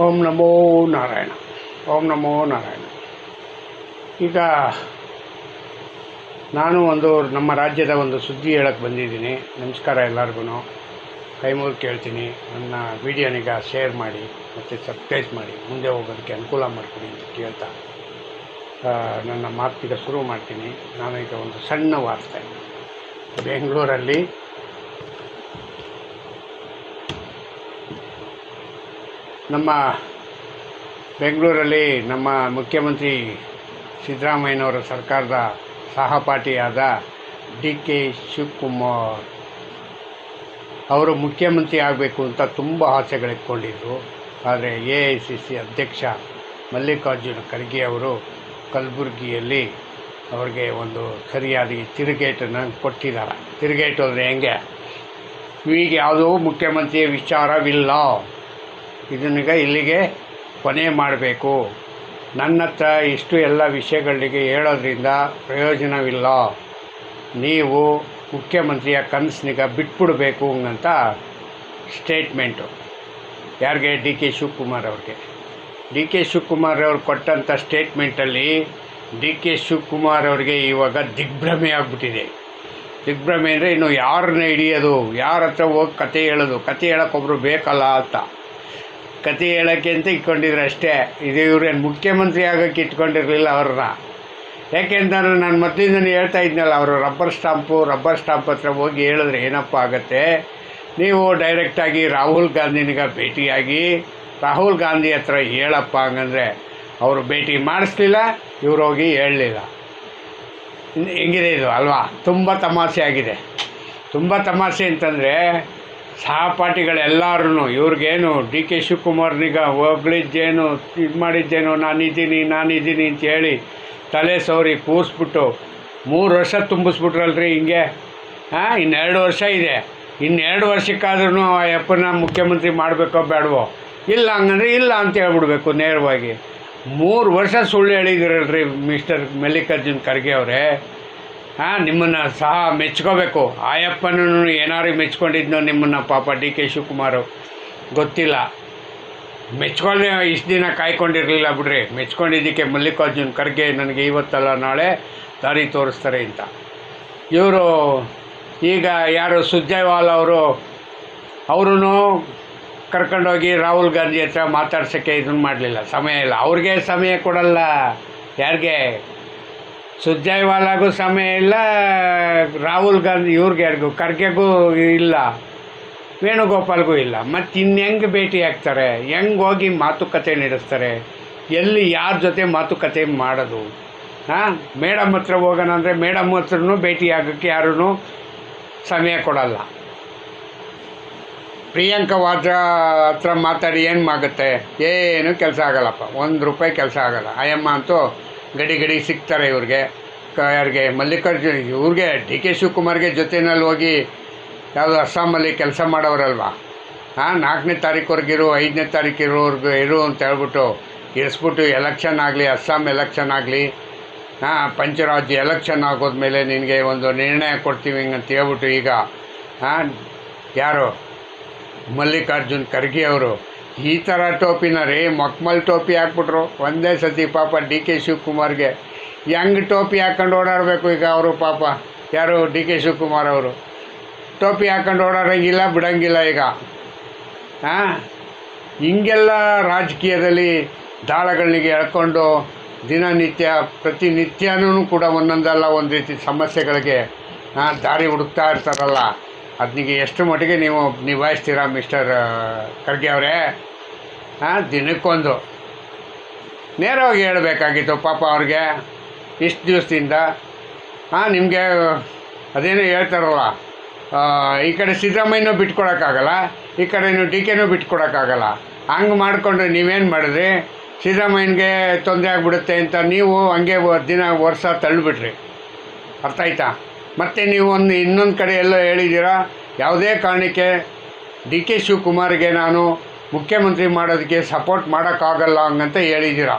ಓಂ ನಮೋ ನಾರಾಯಣ. ಓಂ ನಮೋ ನಾರಾಯಣ. ಈಗ ನಾನು ನಮ್ಮ ರಾಜ್ಯದ ಸುದ್ದಿ ಹೇಳಕ್ಕೆ ಬಂದಿದ್ದೀನಿ. ನಮಸ್ಕಾರ ಎಲ್ಲರಿಗೂ. ಕೈ ಮುಗಿದು ಕೇಳ್ತೀನಿ, ನನ್ನ ವಿಡಿಯೋನೀಗ ಶೇರ್ ಮಾಡಿ ಮತ್ತು ಸಬ್ಸ್ಕ್ರೈಬ್ ಮಾಡಿ, ಮುಂದೆ ಹೋಗೋದಕ್ಕೆ ಅನುಕೂಲ ಮಾಡಿಕೊಡಿ ಅಂತ ಕೇಳ್ತಾ ನನ್ನ ಮಾತಿಗ ಶುರು ಮಾಡ್ತೀನಿ. ನಾನು ಈಗ ಸಣ್ಣ ವಾರ್ತೆ. ಬೆಂಗಳೂರಲ್ಲಿ ನಮ್ಮ ಮುಖ್ಯಮಂತ್ರಿ ಸಿದ್ದರಾಮಯ್ಯನವರ ಸರ್ಕಾರದ ಸಹಪಾಠಿಯಾದ DK ಶಿವಕುಮಾರ್ ಅವರು ಮುಖ್ಯಮಂತ್ರಿ ಆಗಬೇಕು ಅಂತ ತುಂಬ ಆಸೆಗಳಿಟ್ಕೊಂಡಿದ್ದರು. ಆದರೆ AICC ಅಧ್ಯಕ್ಷ ಮಲ್ಲಿಕಾರ್ಜುನ ಖರ್ಗೆ ಅವರು ಕಲಬುರಗಿಯಲ್ಲಿ ಅವ್ರಿಗೆ ಸರಿಯಾದ ತಿರುಗೇಟನ್ನು ಕೊಟ್ಟಿದ್ದಾರೆ. ತಿರುಗೇಟು ಅಂದರೆ ಹೆಂಗೆ, ಈಗ ಯಾವುದೋ ಮುಖ್ಯಮಂತ್ರಿಯ ವಿಚಾರವಿಲ್ಲ, ಇದನ್ನೀಗ ಇಲ್ಲಿಗೆ ಕೊನೆ ಮಾಡಬೇಕು, ನನ್ನ ಹತ್ರ ಇಷ್ಟು ಎಲ್ಲ ವಿಷಯಗಳಿಗೆ ಹೇಳೋದ್ರಿಂದ ಪ್ರಯೋಜನವಿಲ್ಲ, ನೀವು ಮುಖ್ಯಮಂತ್ರಿಯ ಕನಸನ್ನೀಗ ಬಿಟ್ಬಿಡಬೇಕು ಅಂತ ಸ್ಟೇಟ್ಮೆಂಟು. ಯಾರಿಗೆ? DK ಶಿವಕುಮಾರ್ ಅವ್ರಿಗೆ. DK ಶಿವಕುಮಾರ್ ಅವ್ರು ಕೊಟ್ಟಂಥ ಸ್ಟೇಟ್ಮೆಂಟಲ್ಲಿ DK ಶಿವಕುಮಾರ್ ಅವ್ರಿಗೆ ಇವಾಗ ದಿಗ್ಭ್ರಮೆ ಆಗಿಬಿಟ್ಟಿದೆ. ದಿಗ್ಭ್ರಮೆ ಅಂದರೆ ಇನ್ನು ಯಾರನ್ನ ಹಿಡಿಯೋದು, ಯಾರ ಹತ್ರ ಹೋಗಿ ಕತೆ ಹೇಳೋದು, ಕತೆ ಹೇಳೋಕ್ಕೊಬ್ರು ಬೇಕಲ್ಲ ಅಂತ ಕತೆ ಹೇಳೋಕ್ಕೆ ಅಂತ ಇಟ್ಕೊಂಡಿದ್ರು ಅಷ್ಟೇ. ಇದು ಇವ್ರೇನು ಮುಖ್ಯಮಂತ್ರಿ ಆಗೋಕ್ಕೆ ಇಟ್ಕೊಂಡಿರಲಿಲ್ಲ ಅವ್ರನ್ನ. ಯಾಕೆಂತಂದ್ರೆ ನಾನು ಮೊದಲಿಂದನೇ ಹೇಳ್ತಾ ಇದ್ನಲ್ಲ, ಅವರು ರಬ್ಬರ್ ಸ್ಟಾಂಪ್ ಹತ್ರ ಹೋಗಿ ಹೇಳಿದ್ರೆ ಏನಪ್ಪ ಆಗುತ್ತೆ, ನೀವು ಡೈರೆಕ್ಟಾಗಿ ರಾಹುಲ್ ಗಾಂಧಿನಿಗ ಭೇಟಿಯಾಗಿ ರಾಹುಲ್ ಗಾಂಧಿ ಹತ್ರ ಹೇಳಪ್ಪ. ಹಂಗಂದರೆ ಅವರು ಭೇಟಿ ಮಾಡಿಸ್ಲಿಲ್ಲ, ಇವ್ರು ಹೋಗಿ ಹೇಳಲಿಲ್ಲ. ಹೆಂಗಿದೆ ಇದು ಅಲ್ವಾ? ತುಂಬ ತಮಾಷೆ ಆಗಿದೆ. ತುಂಬ ತಮಾಷೆ ಅಂತಂದರೆ ಸಹಪಾಠಿಗಳೆಲ್ಲರೂ ಇವ್ರಿಗೇನು DK ಶಿವಕುಮಾರ್ನಿಗ ಹೊಗಳಿದ್ದೇನು, ಇದು ಮಾಡಿದ್ದೇನು, ನಾನಿದ್ದೀನಿ ಅಂತೇಳಿ ತಲೆ ಸೌರಿ ಕೂರಿಸ್ಬಿಟ್ಟು 3 ವರ್ಷ ತುಂಬಿಸ್ಬಿಟ್ರಲ್ರಿ ಹಿಂಗೆ. ಇನ್ನು 2 ವರ್ಷ ಇದೆ. ಇನ್ನು 2 ವರ್ಷಕ್ಕಾದ್ರೂ ಆ ಯಪ್ಪನ ಮುಖ್ಯಮಂತ್ರಿ ಮಾಡಬೇಕೋ ಬೇಡವೋ? ಇಲ್ಲ ಹಂಗಂದ್ರೆ ಇಲ್ಲ ಅಂತ ಹೇಳ್ಬಿಡ್ಬೇಕು ನೇರವಾಗಿ. 3 ವರ್ಷ ಸುಳ್ಳು ಹೇಳಿದಿರಲ್ರಿ ಮಿಸ್ಟರ್ ಮಲ್ಲಿಕಾರ್ಜುನ್ ಖರ್ಗೆ ಅವರೇ. ನಿಮ್ಮನ್ನು ಸಹ ಮೆಚ್ಕೋಬೇಕು. ಆಯಪ್ಪನೂ ಏನಾರು ಮೆಚ್ಕೊಂಡಿದ್ನೋ ನಿಮ್ಮನ್ನು, ಪಾಪ DK ಶಿವಕುಮಾರು ಗೊತ್ತಿಲ್ಲ. ಮೆಚ್ಕೊಂಡೆ ಇಷ್ಟು ದಿನ ಕಾಯ್ಕೊಂಡಿರಲಿಲ್ಲ ಬಿಡ್ರಿ. ಮೆಚ್ಕೊಂಡಿದ್ದಕ್ಕೆ ಮಲ್ಲಿಕಾರ್ಜುನ್ ಖರ್ಗೆ ನನಗೆ ಇವತ್ತಲ್ಲ ನಾಳೆ ದಾರಿ ತೋರಿಸ್ತಾರೆ ಅಂತ. ಇವರು ಈಗ ಯಾರು ಸುರ್ಜೇವಾಲಾ ಅವರೂ ಕರ್ಕೊಂಡೋಗಿ ರಾಹುಲ್ ಗಾಂಧಿ ಹತ್ರ ಮಾತಾಡ್ಸೋಕ್ಕೆ ಇದನ್ನು ಮಾಡಲಿಲ್ಲ, ಸಮಯ ಇಲ್ಲ. ಅವ್ರಿಗೆ ಸಮಯ ಕೊಡಲ್ಲ. ಯಾರಿಗೆ? ಸುರ್ಜೇವಾಲಾಗೂ ಸಮಯ ಇಲ್ಲ, ರಾಹುಲ್ ಗಾಂಧಿ ಯಾರಿಗೂ ಖರ್ಗೆಗೂ ಇಲ್ಲ, ವೇಣುಗೋಪಾಲ್ಗೂ ಇಲ್ಲ. ಮತ್ತು ಹೆಂಗೆ ಭೇಟಿ ಆಗ್ತಾರೆ, ಹೆಂಗೆ ಹೋಗಿ ಮಾತುಕತೆ ನಡೆಸ್ತಾರೆ, ಎಲ್ಲಿ ಯಾರ ಜೊತೆ ಮಾತುಕತೆ ಮಾಡೋದು? ಮೇಡಮ್ ಹತ್ರ ಹೋಗೋಣ ಅಂದರೆ ಮೇಡಮ್ ಹತ್ರನೂ ಭೇಟಿ ಆಗೋಕ್ಕೆ ಯಾರೂ ಸಮಯ ಕೊಡಲ್ಲ. ಪ್ರಿಯಾಂಕಾ ವಾದ್ರಾ ಹತ್ರ ಮಾತಾಡಿ ಏನು ಆಗುತ್ತೆ? ಏನು ಕೆಲಸ ಆಗಲ್ಲಪ್ಪ, ₹1 ಕೆಲಸ ಆಗಲ್ಲ. ಅಯ್ಯಮ್ಮ ಅಂತೂ ಗಡಿ ಸಿಗ್ತಾರೆ ಇವ್ರಿಗೆ. ಯಾರಿಗೆ? ಮಲ್ಲಿಕಾರ್ಜುನ್ ಇವ್ರಿಗೆ DK ಶಿವಕುಮಾರ್ಗೆ ಜೊತೆಯಲ್ಲಿ ಹೋಗಿ ಯಾವುದು ಅಸ್ಸಾಮಲ್ಲಿ ಕೆಲಸ ಮಾಡೋರಲ್ವ. 4ನೇ ತಾರೀಕುವರೆಗಿರು, 5ನೇ ತಾರೀಕಿರೋರ್ಗು ಇರು ಅಂತ ಹೇಳ್ಬಿಟ್ಟು ಇರಿಸ್ಬಿಟ್ಟು ಎಲೆಕ್ಷನ್ ಆಗಲಿ, ಅಸ್ಸಾಂ ಎಲೆಕ್ಷನ್ ಆಗಲಿ, ಪಂಚರಾಜ್ಯ ಎಲೆಕ್ಷನ್ ಆಗೋದ್ಮೇಲೆ ನಿನಗೆ ನಿರ್ಣಯ ಕೊಡ್ತೀವಿ ಹಿಂಗಂತ ಹೇಳ್ಬಿಟ್ಟು ಈಗ ಯಾರು ಮಲ್ಲಿಕಾರ್ಜುನ್ ಖರ್ಗೆ ಅವರು ಈ ಥರ ಟೋಪಿನ ರೀ ಮಕ್ಮಲ್ ಟೋಪಿ ಹಾಕ್ಬಿಟ್ರು ಒಂದೇ ಸತಿ. ಪಾಪ DK ಶಿವಕುಮಾರ್ಗೆ ಹೆಂಗೆ ಟೋಪಿ ಹಾಕ್ಕೊಂಡು ಓಡಾಡಬೇಕು ಈಗ ಅವರು? ಪಾಪ ಯಾರು? DK ಶಿವಕುಮಾರ್ ಅವರು ಟೋಪಿ ಹಾಕ್ಕೊಂಡು ಓಡಾಡೋಂಗಿಲ್ಲ, ಬಿಡೋಂಗಿಲ್ಲ ಈಗ. ಹಿಂಗೆಲ್ಲ ರಾಜಕೀಯದಲ್ಲಿ ದಾಳಗಳಿಗೆ ಎಳ್ಕೊಂಡು ಪ್ರತಿನಿತ್ಯನೂ ಕೂಡ ಒಂದೊಂದಲ್ಲ ಒಂದು ರೀತಿ ಸಮಸ್ಯೆಗಳಿಗೆ ದಾರಿ ಹುಡುಕ್ತಾ ಇರ್ತಾರಲ್ಲ, ಅದನಿಗೆ ಎಷ್ಟು ಮಟ್ಟಿಗೆ ನೀವು ನಿಭಾಯಿಸ್ತೀರಾ ಮಿಸ್ಟರ್ ಖರ್ಗೆ ಅವರೇ? ದಿನಕ್ಕೊಂದು ನೇರವಾಗಿ ಹೇಳಬೇಕಾಗಿತ್ತು ಪಾಪ ಅವ್ರಿಗೆ ಇಷ್ಟು ದಿವಸದಿಂದ. ನಿಮಗೆ ಅದೇನೋ ಹೇಳ್ತಾರಲ್ಲ, ಈ ಕಡೆ ಸಿದ್ದರಾಮಯ್ಯನೂ ಬಿಟ್ಕೊಡೋಕ್ಕಾಗಲ್ಲ, ಈ ಕಡೆನೂ DKನೂ ಬಿಟ್ಕೊಡೋಕ್ಕಾಗಲ್ಲ. ಹಂಗೆ ಮಾಡಿಕೊಂಡ್ರೆ ನೀವೇನು ಮಾಡಿದ್ರಿ? ಸಿದ್ದರಾಮಯ್ಯನಿಗೆ ತೊಂದರೆ ಆಗಿಬಿಡುತ್ತೆ ಅಂತ ನೀವು ಹಂಗೆ ವರ್ಷ ತಳ್ಳಿಬಿಟ್ರಿ. ಅರ್ಥ ಆಯ್ತಾ? ಮತ್ತು ನೀವು ಇನ್ನೊಂದು ಕಡೆ ಎಲ್ಲ ಹೇಳಿದ್ದೀರಾ, ಯಾವುದೇ ಕಾರಣಕ್ಕೆ DK ಶಿವಕುಮಾರ್ಗೆ ನಾನು ಮುಖ್ಯಮಂತ್ರಿ ಮಾಡೋದಕ್ಕೆ ಸಪೋರ್ಟ್ ಮಾಡೋಕ್ಕಾಗಲ್ಲ ಹಂಗಂತ ಹೇಳಿದ್ದೀರ.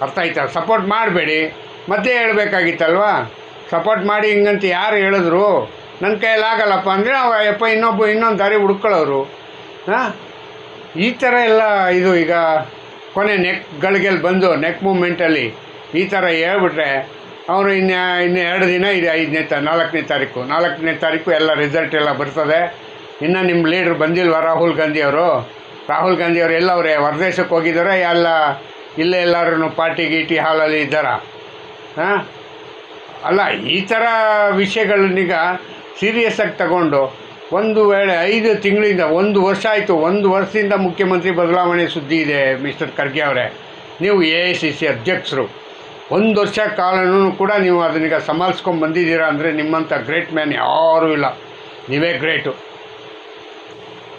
ಅರ್ಥ ಆಯ್ತಾ? ಸಪೋರ್ಟ್ ಮಾಡಬೇಡಿ, ಮತ್ತೆ ಹೇಳಬೇಕಾಗಿತ್ತಲ್ವ. ಸಪೋರ್ಟ್ ಮಾಡಿ ಹಿಂಗಂತ ಯಾರು ಹೇಳಿದ್ರು? ನನ್ನ ಕೈಯಲ್ಲಿ ಆಗಲ್ಲಪ್ಪ ಅಂದರೆ ಅವ ಯಪ್ಪ ಇನ್ನೊಂದು ದಾರಿ ಹುಡ್ಕೊಳ್ಳೋರು. ಈ ಥರ ಎಲ್ಲ ಇದು ಈಗ ಕೊನೆ ನೆಕ್ಗಳಿಗೆಲ್ಲಿ ಬಂದು ನೆಕ್ ಮೂಮೆಂಟಲ್ಲಿ ಈ ಥರ ಹೇಳ್ಬಿಟ್ರೆ ಅವರು ಇನ್ನು 2 ದಿನ ಇದೆ 4ನೇ ತಾರೀಕು ಎಲ್ಲ ರಿಸಲ್ಟ್ ಎಲ್ಲ ಬರ್ತದೆ. ಇನ್ನು ನಿಮ್ಮ ಲೀಡ್ರ್ ಬಂದಿಲ್ವ ರಾಹುಲ್ ಗಾಂಧಿಯವರು ಎಲ್ಲವರೇ ಹೊರದೇಶಕ್ಕೆ ಹೋಗಿದ್ದಾರೆ, ಇಲ್ಲೇ ಎಲ್ಲರೂ ಪಾರ್ಟಿ ಗೀಟಿ ಹಾಲಲ್ಲಿ ಇದ್ದಾರಾ? ಹಾಂ, ಅಲ್ಲ, ಈ ಥರ ವಿಷಯಗಳನ್ನೀಗ ಸೀರಿಯಸ್ಸಾಗಿ ತಗೊಂಡು ಒಂದು ವೇಳೆ 5 ತಿಂಗಳಿಂದ 1 ವರ್ಷ ಆಯಿತು, 1 ವರ್ಷದಿಂದ ಮುಖ್ಯಮಂತ್ರಿ ಬದಲಾವಣೆ ಸುದ್ದಿ ಇದೆ ಮಿಸ್ಟರ್ ಖರ್ಗೆ ಅವರೇ. ನೀವು AICC ಅಧ್ಯಕ್ಷರು, 1 ವರ್ಷ ಕಾಲನೂ ಕೂಡ ನೀವು ಅದನ್ನೀಗ ಸಂಭಾಳಿಸ್ಕೊಂಡು ಬಂದಿದ್ದೀರಾ ಅಂದರೆ ನಿಮ್ಮಂಥ ಗ್ರೇಟ್ ಮ್ಯಾನ್ ಯಾರೂ ಇಲ್ಲ, ನೀವೇ ಗ್ರೇಟು.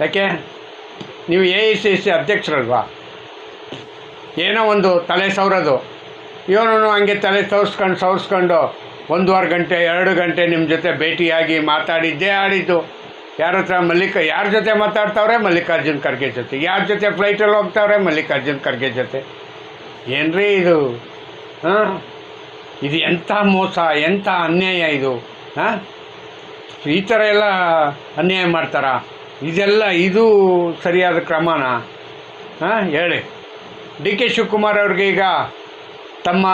ಯಾಕೆ ನೀವು AICC ಅಧ್ಯಕ್ಷರಲ್ವಾ? ಏನೋ ಒಂದು ತಲೆ ಸವರೋದು, ಇವನು ಹಂಗೆ ತಲೆ ಸವರ್ಸ್ಕೊಂಡು 1.5 ಗಂಟೆ 2 ಗಂಟೆ ನಿಮ್ಮ ಜೊತೆ ಭೇಟಿಯಾಗಿ ಮಾತಾಡಿದ್ದೇ ಆಡಿದ್ದು. ಯಾರ ಹತ್ರ ಯಾರ ಜೊತೆ ಮಾತಾಡ್ತಾವ್ರೆ? ಮಲ್ಲಿಕಾರ್ಜುನ್ ಖರ್ಗೆ ಜೊತೆ. ಯಾರ ಜೊತೆ ಫ್ಲೈಟಲ್ಲಿ ಹೋಗ್ತಾವ್ರೆ? ಮಲ್ಲಿಕಾರ್ಜುನ್ ಖರ್ಗೆ ಜೊತೆ. ಏನ್ರೀ ಇದು? ಹಾಂ, ಇದು ಎಂಥ ಮೋಸ, ಎಂಥ ಅನ್ಯಾಯ ಇದು. ಹಾಂ, ಈ ಥರ ಎಲ್ಲ ಅನ್ಯಾಯ ಮಾಡ್ತಾರಾ? ಇದು ಸರಿಯಾದ ಕ್ರಮನಾ? ಹಾಂ, ಹೇಳಿ. DK ಶಿವಕುಮಾರ್ ಅವ್ರಿಗೆ ಈಗ ತಮ್ಮ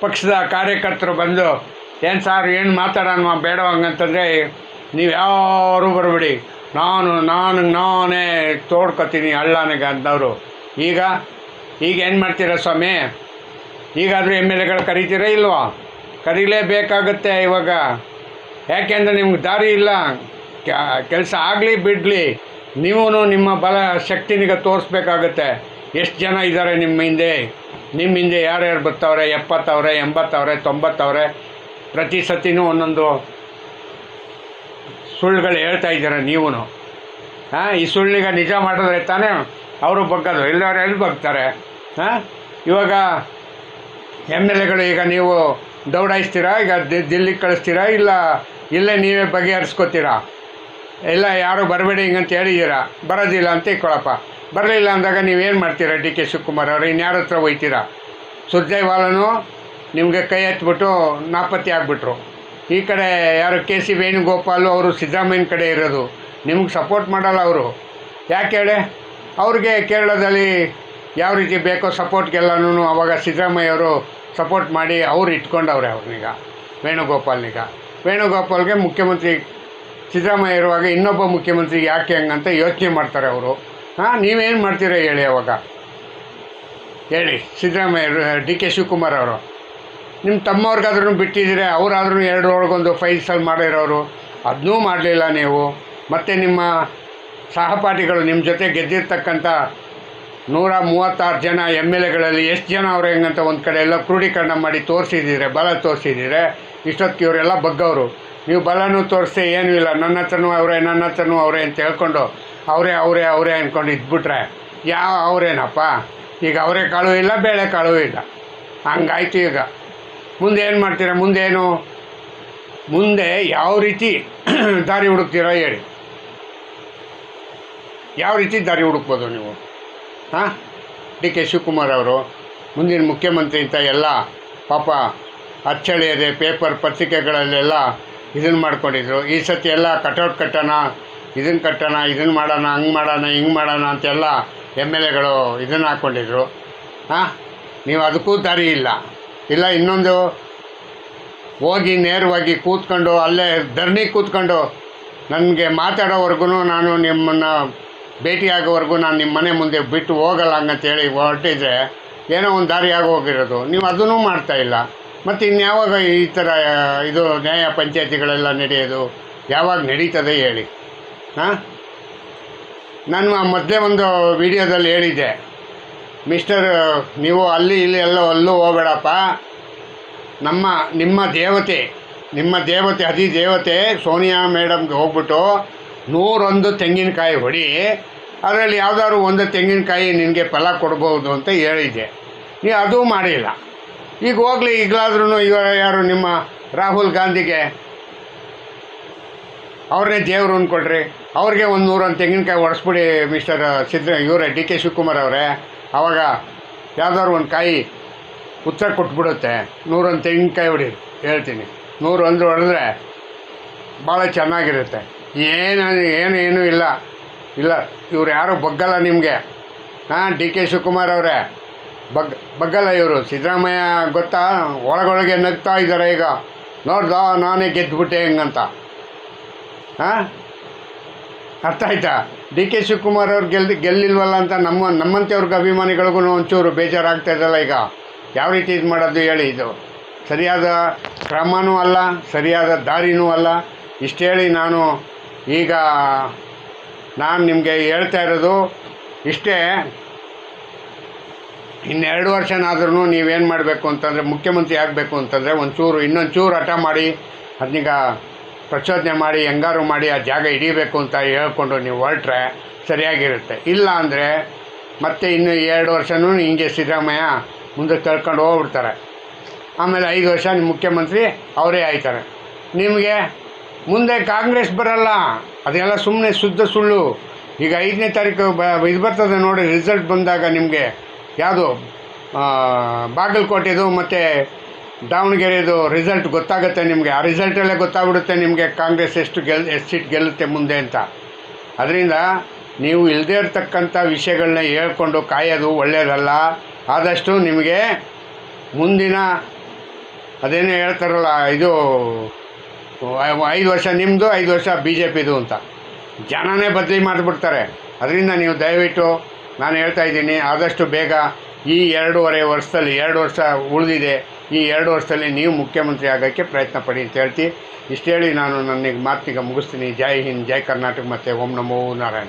ಪಕ್ಷದ ಕಾರ್ಯಕರ್ತರು ಬಂದು ಏನು ಸಾರ್ ಏನು ಮಾತಾಡೋಣ ಬೇಡ ಹಂಗಂತಂದರೆ ನೀವು ಯಾರೂ ಬರಬೇಡಿ, ನಾನೇ ತೋಡ್ಕೊತೀನಿ ಹಳ್ಳಾನೆಗೆ ಅಂದವರು. ಈಗ ಏನು ಮಾಡ್ತೀರಾ ಸ್ವಾಮಿ? ಈಗಾದರೂ MLAಗಳು ಕರೀತೀರಾ ಇಲ್ವಾ? ಕರೀಲೇಬೇಕಾಗತ್ತೆ ಇವಾಗ. ಯಾಕೆಂದರೆ ನಿಮ್ಗೆ ದಾರಿ ಇಲ್ಲ. ಕೆಲಸ ಆಗಲಿ ಬಿಡಲಿ, ನೀವು ನಿಮ್ಮ ಬಲ ಶಕ್ತಿನಿಗೆ ತೋರಿಸ್ಬೇಕಾಗತ್ತೆ. ಎಷ್ಟು ಜನ ಇದ್ದಾರೆ ನಿಮ್ಮ ಹಿಂದೆ ಯಾರ್ಯಾರು ಬರ್ತಾವ್ರೆ? 70 80 90 ಪ್ರತಿ ಸತಿನೂ ಒಂದೊಂದು ಸುಳ್ಳುಗಳು ಹೇಳ್ತಾ ಇದ್ದೀರ ನೀವು. ಹಾಂ, ಈ ಸುಳ್ಳಿಗೆ ನಿಜ ಮಾಡಿದ್ರೆ ತಾನೇ ಅವರು ಬಗ್ಗೋದು, ಎಲ್ಲರೂ ಎಲ್ಲಿ ಬಗ್ತಾರೆ? ಹಾಂ, ಇವಾಗ MLAಗಳು ಈಗ ನೀವು ದೌಡಾಯಿಸ್ತೀರಾ? ಈಗ ದಿಲ್ಲಿಗೆ ಕಳಿಸ್ತೀರಾ? ಇಲ್ಲೇ ನೀವೇ ಬಗೆಹರಿಸ್ಕೊತೀರಾ? ಇಲ್ಲ, ಯಾರು ಬರಬೇಡಿ ಹಿಂಗಂತ ಹೇಳಿದ್ದೀರಾ, ಬರೋದಿಲ್ಲ ಅಂತ ಇಟ್ಕೊಳಪ್ಪ. ಬರಲಿಲ್ಲ ಅಂದಾಗ ನೀವೇನು ಮಾಡ್ತೀರಾ? DK ಶಿವಕುಮಾರ್ ಅವರು ಇನ್ಯಾರ ಹತ್ರ ಹೋಯ್ತೀರಾ? ಸುರ್ಜೇವಾಲನು ನಿಮಗೆ ಕೈ ಎತ್ಬಿಟ್ಟು ನಾಪತ್ತೆ ಆಗಿಬಿಟ್ರು. ಈ ಕಡೆ ಯಾರು KC ವೇಣುಗೋಪಾಲು ಅವರು ಸಿದ್ದರಾಮಯ್ಯನ ಕಡೆ ಇರೋದು, ನಿಮ್ಗೆ ಸಪೋರ್ಟ್ ಮಾಡಲ್ಲ ಅವರು. ಯಾಕೆ ಹೇಳಿ? ಅವ್ರಿಗೆ ಕೇರಳದಲ್ಲಿ ಯಾವ ರೀತಿ ಬೇಕೋ ಸಪೋರ್ಟ್ಗೆಲ್ಲನೂ ಅವಾಗ ಸಿದ್ದರಾಮಯ್ಯವರು ಸಪೋರ್ಟ್ ಮಾಡಿ ಅವ್ರು ಇಟ್ಕೊಂಡವ್ರೆ ಅವ್ರನ್ನೀಗ ವೇಣುಗೋಪಾಲ್ಗೆ ಮುಖ್ಯಮಂತ್ರಿ ಸಿದ್ದರಾಮಯ್ಯ ಇರುವಾಗ ಇನ್ನೊಬ್ಬ ಮುಖ್ಯಮಂತ್ರಿ ಯಾಕೆ ಹಂಗಂತ ಯೋಚನೆ ಮಾಡ್ತಾರೆ ಅವರು. ಹಾಂ, ನೀವೇನು ಮಾಡ್ತೀರ ಹೇಳಿ? ಅವಾಗ ಹೇಳಿ. ಸಿದ್ದರಾಮಯ್ಯ DK ಶಿವಕುಮಾರ್ ಅವರು ನಿಮ್ಮ ತಮ್ಮವ್ರಿಗಾದ್ರೂ ಬಿಟ್ಟಿದ್ದೀರ, ಅವರಾದ್ರೂ 2 ಒಳಗೊಂದು ಫೈಲ್ಸಲ್ಲಿ ಮಾಡಿರೋರು, ಅದನ್ನೂ ಮಾಡಲಿಲ್ಲ ನೀವು. ಮತ್ತು ನಿಮ್ಮ ಸಹಪಾಠಿಗಳು ನಿಮ್ಮ ಜೊತೆ ಗೆದ್ದಿರ್ತಕ್ಕಂಥ 136 ಜನ MLAಗಳಲ್ಲಿ ಎಷ್ಟು ಜನ ಅವ್ರು ಹೆಂಗಂತ ಒಂದು ಕಡೆ ಎಲ್ಲ ಕ್ರೋಢೀಕರಣ ಮಾಡಿ ಬಲ ತೋರಿಸಿದ್ದೀರೆ. ಇಷ್ಟೊತ್ತಿಗೆ ಇವರೆಲ್ಲ ಬಗ್ಗವರು. ನೀವು ಬಲನೂ ತೋರಿಸಿ ಏನೂ ಇಲ್ಲ, ನನ್ನ ಹತ್ರನೂ ಅವರೇ ಅಂತ ಹೇಳ್ಕೊಂಡು ಅವರೇ ಅಂದ್ಕೊಂಡು ಇದ್ಬಿಟ್ರೆ ಅವರೇನಪ್ಪ? ಈಗ ಅವರೇ ಕಾಳು ಇಲ್ಲ, ಬೇಳೆ ಕಾಳು ಇಲ್ಲ, ಹಂಗಾಯ್ತು. ಈಗ ಮುಂದೆ ಏನು ಮಾಡ್ತೀರಾ? ಮುಂದೆ ಯಾವ ರೀತಿ ದಾರಿ ಹುಡುಕ್ತೀರಾ ಹೇಳಿ? ಯಾವ ರೀತಿ ದಾರಿ ಹುಡುಕ್ಬೋದು ನೀವು? ಹಾಂ, DK ಶಿವಕುಮಾರ್ ಅವರು ಮುಂದಿನ ಮುಖ್ಯಮಂತ್ರಿ ಅಂತ ಎಲ್ಲ ಪಾಪ ಅಚ್ಚಳಿಯದೆ ಪತ್ರಿಕೆಗಳಲ್ಲೆಲ್ಲ ಇದನ್ನು ಮಾಡ್ಕೊಂಡಿದ್ರು. ಈ ಸತಿ ಎಲ್ಲ ಕಟೌಟ್ ಕಟ್ಟೋಣ, ಇದನ್ನು ಮಾಡೋಣ, ಹಿಂಗೆ ಮಾಡೋಣ ಅಂತೆಲ್ಲ MLAಗಳು ಇದನ್ನು ಹಾಕ್ಕೊಂಡಿದ್ರು. ಹಾಂ, ನೀವು ಅದಕ್ಕೂ ದಾರಿ ಇಲ್ಲ. ಇನ್ನೊಂದು ಹೋಗಿ ನೇರವಾಗಿ ಕೂತ್ಕೊಂಡು ಅಲ್ಲೇ ಧರಣಿ ಕೂತ್ಕೊಂಡು ನನಗೆ ಮಾತಾಡೋವರೆಗೂ ನಾನು ನಿಮ್ಮನ್ನು ಭೇಟಿಯಾಗೋವರೆಗೂ ನಾನು ನಿಮ್ಮ ಮನೆ ಮುಂದೆ ಬಿಟ್ಟು ಹೋಗಲ್ಲ ಹಂಗಂತೇಳಿ ಹೊರಟಿದ್ರೆ ಏನೋ ಒಂದು ದಾರಿ ಹೋಗಿರೋದು. ನೀವು ಅದನ್ನೂ ಮಾಡ್ತಾಯಿಲ್ಲ. ಮತ್ತು ಇನ್ಯಾವಾಗ ಈ ಥರ ಇದು ನ್ಯಾಯ ಪಂಚಾಯತಿಗಳೆಲ್ಲ ನಡೆಯೋದು? ಯಾವಾಗ ನಡೀತದೆ ಹೇಳಿ? ಹಾಂ, ನಾನು ಮೊದಲೇ ಒಂದು ವಿಡಿಯೋದಲ್ಲಿ ಹೇಳಿದ್ದೆ, ಮಿಸ್ಟರ್ ನೀವು ಇಲ್ಲಿ ಅಲ್ಲೂ ಹೋಗಬೇಡಪ್ಪ. ನಿಮ್ಮ ದೇವತೆ ಅಧಿದೇವತೆ ಸೋನಿಯಾ ಮೇಡಮ್ಗೆ ಹೋಗ್ಬಿಟ್ಟು 101 ತೆಂಗಿನಕಾಯಿ ಹೊಡಿ, ಅದರಲ್ಲಿ ಯಾವುದಾದ್ರು ಒಂದು ತೆಂಗಿನಕಾಯಿ ನಿನಗೆ ಫಲ ಕೊಡ್ಬೋದು ಅಂತ ಹೇಳಿದ್ದೆ. ನೀವು ಅದೂ ಮಾಡಿಲ್ಲ. ಈಗ ಹೋಗಲಿ, ಈಗಲಾದ್ರೂ ಯಾರು ನಿಮ್ಮ ರಾಹುಲ್ ಗಾಂಧಿಗೆ ಅವ್ರನ್ನೇ ದೇವರು ಅಂದ್ಕೊಳ್ರಿ, ಅವ್ರಿಗೆ ಒಂದು 101 ತೆಂಗಿನಕಾಯಿ ಹೊಡೆಸ್ಬಿಡಿ ಮಿಸ್ಟರ್ DK ಶಿವಕುಮಾರ್ ಅವರೇ. ಆವಾಗ ಯಾವುದಾದ್ರು ಒಂದು ಕಾಯಿ ಉತ್ತರ ಕೊಟ್ಬಿಡುತ್ತೆ. 101 ತೆಂಗಿನಕಾಯಿ ಹೊಡಿ, ಹೇಳ್ತೀನಿ. 101 ಹೊಡೆದ್ರೆ ಭಾಳ ಚೆನ್ನಾಗಿರುತ್ತೆ. ಏನೂ ಇಲ್ಲ. ಇಲ್ಲ, ಇವ್ರು ಯಾರೂ ಬಗ್ಗಲ್ಲ ನಿಮಗೆ. ಹಾಂ, ಡಿ ಕೆ ಶಿವಕುಮಾರ್ ಅವರೇ ಬಗ್ಗಲ್ಲ ಇವರು. ಸಿದ್ದರಾಮಯ್ಯ ಗೊತ್ತಾ, ಒಳಗೊಳಗೆ ನಗ್ತಾ ಇದ್ದಾರೆ ಈಗ, ನೋಡ್ದ ನಾನೇ ಗೆದ್ದುಬಿಟ್ಟೆ ಹೆಂಗಂತ. ಹಾಂ, ಅರ್ಥ ಆಯ್ತಾ? ಡಿ ಕೆ ಶಿವಕುಮಾರ್ ಅವ್ರು ಗೆಲ್ಲಿಲ್ವಲ್ಲ ಅಂತ ನಮ್ಮಂಥವ್ರಿಗೆ ಅಭಿಮಾನಿಗಳಿಗೂ ಒಂಚೂರು ಬೇಜಾರಾಗ್ತಾ ಇದ್ದಲ್ಲ ಈಗ. ಯಾವ ರೀತಿ ಇದು ಮಾಡೋದು ಹೇಳಿ? ಇದು ಸರಿಯಾದ ಕ್ರಮವೂ ಅಲ್ಲ, ಸರಿಯಾದ ದಾರಿನೂ ಅಲ್ಲ. ಇಷ್ಟು ಹೇಳಿ ನಾನು ನಿಮಗೆ ಹೇಳ್ತಾ ಇರೋದು ಇಷ್ಟೇ. ಇನ್ನೆರಡು ವರ್ಷನಾದ್ರೂ ನೀವೇನು ಮಾಡಬೇಕು ಅಂತಂದರೆ, ಮುಖ್ಯಮಂತ್ರಿ ಆಗಬೇಕು ಅಂತಂದರೆ ಇನ್ನೊಂಚೂರು ಹಠ ಮಾಡಿ, ಅದನ್ನೀಗ ಪ್ರಚೋದನೆ ಮಾಡಿ, ಹೆಂಗಾರು ಮಾಡಿ ಆ ಜಾಗ ಹಿಡಿಬೇಕು ಅಂತ ಹೇಳ್ಕೊಂಡು ನೀವು ಹೊರಟ್ರೆ ಸರಿಯಾಗಿರುತ್ತೆ. ಇಲ್ಲ ಅಂದರೆ ಮತ್ತೆ ಇನ್ನು 2 ವರ್ಷವೂ ಹಿಂಗೆ ಸಿದ್ದರಾಮಯ್ಯ ಮುಂದೆ ತಳ್ಕೊಂಡು ಹೋಗ್ಬಿಡ್ತಾರೆ. ಆಮೇಲೆ 5 ವರ್ಷ ಮುಖ್ಯಮಂತ್ರಿ ಅವರೇ ಆಯ್ತಾರೆ. ನಿಮಗೆ ಮುಂದೆ ಕಾಂಗ್ರೆಸ್ ಬರಲ್ಲ. ಅದೆಲ್ಲ ಸುಮ್ಮನೆ ಶುದ್ಧ ಸುಳ್ಳು. ಈಗ 5ನೇ ತಾರೀಕು ಇದು ಬರ್ತದೆ ನೋಡಿ, ರಿಸಲ್ಟ್ ಬಂದಾಗ ನಿಮಗೆ ಯಾವುದು ಬಾಗಲಕೋಟೆದು ಮತ್ತು ದಾವಣಗೆರೆದು ರಿಸಲ್ಟ್ ಗೊತ್ತಾಗುತ್ತೆ ನಿಮಗೆ. ಆ ರಿಸಲ್ಟಲ್ಲೇ ಗೊತ್ತಾಗ್ಬಿಡುತ್ತೆ ನಿಮಗೆ ಕಾಂಗ್ರೆಸ್ ಎಷ್ಟು ಸೀಟ್ ಗೆಲ್ಲುತ್ತೆ ಮುಂದೆ ಅಂತ. ಅದರಿಂದ ನೀವು ಇಲ್ಲದೇ ಇರತಕ್ಕಂಥ ವಿಷಯಗಳನ್ನ ಹೇಳ್ಕೊಂಡು ಕಾಯೋದು ಒಳ್ಳೆಯದಲ್ಲ. ಆದಷ್ಟು ನಿಮಗೆ ಮುಂದಿನ ಅದೇನೇ ಹೇಳ್ತಾರಲ್ಲ, ಇದು 5 ವರ್ಷ ನಿಮ್ಮದು, 5 ವರ್ಷ BJPದು ಅಂತ ಜನನೇ ಬದಲಿ ಮಾಡಿಬಿಡ್ತಾರೆ. ಅದರಿಂದ ನೀವು ದಯವಿಟ್ಟು ನಾನು ಹೇಳ್ತಾ ಇದ್ದೀನಿ, ಆದಷ್ಟು ಬೇಗ ಈ 2.5 ವರ್ಷದಲ್ಲಿ 2 ವರ್ಷ ಉಳಿದಿದೆ, ಈ 2 ವರ್ಷದಲ್ಲಿ ನೀವು ಮುಖ್ಯಮಂತ್ರಿ ಆಗೋಕ್ಕೆ ಪ್ರಯತ್ನ ಪಡಿ ಅಂತ ಹೇಳ್ತಿ. ಇಷ್ಟು ಹೇಳಿ ನಾನು ನನ್ನ ಮಾತಿಗೆ ಮುಗಿಸ್ತೀನಿ. ಜೈ ಹಿಂದ್, ಜೈ ಕರ್ನಾಟಕ ಮತ್ತು ಓಂ ನಮೋ ನಾರಾಯಣ.